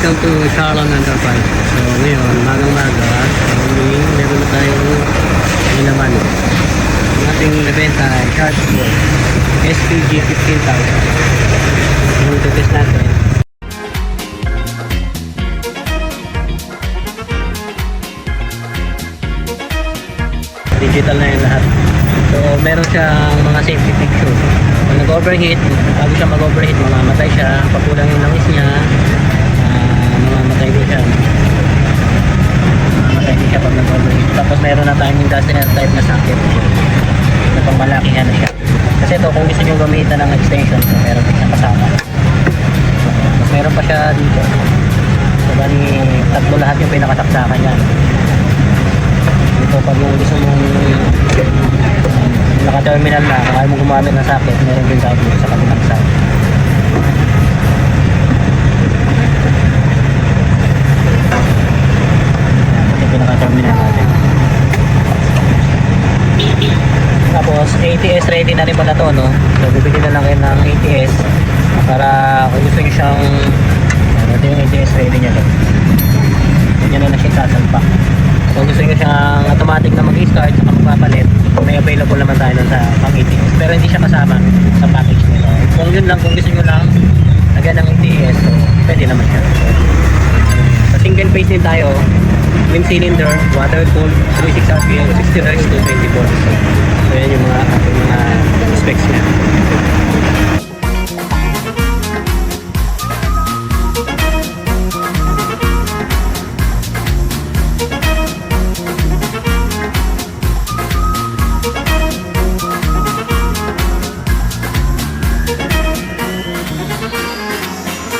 Welcome to Charlon Enterprise. So ngayon, magang-maga, meron na tayong nilaman. Ang ating nabenta ay Chargeboard SPG 15,000. Yung test natin. Digital na yung lahat. So meron siyang mga safety picture. Kung nag-overheat, bago siya mag-overheat, mamamatay siya. Pakulang yung langis niya, mamamatay din siya. Mamamatay din siya pag nag-overheat. Tapos meron na tayong industrial type na socket na pangmalakihan na siya. Kasi ito, kung gusto nyo gamitan ng extension, so meron din siyang kasama. Tapos meron pa siya dito. So bali, tatlo lahat yung pinakataksakan yan. Ito pag yung gusto mong naka-terminal na, kung ayaw mong gumamit ng socket, meron din tayo sa kabilang side. Ito yung naka-terminal natin. Tapos ATS ready na rin pala to, no? So bibili na lang kayo ng ATS para kung gusto nyo siyang ito yung ATS ready nya to. Ganyan na siya sasalpak. Kung gusto nyo siyang automatic na mag-start at magpapalit, may available naman tayo sa pang ATS. Pero hindi siya kasama sa package nito. Kung yun lang, kung gusto nyo lang lagyan ng ATS, so pwede naman siya. Sa single phase din tayo, twin cylinder, water cooled, 36 RPM, 60 Hz to 24. So yan yung mga specs niya.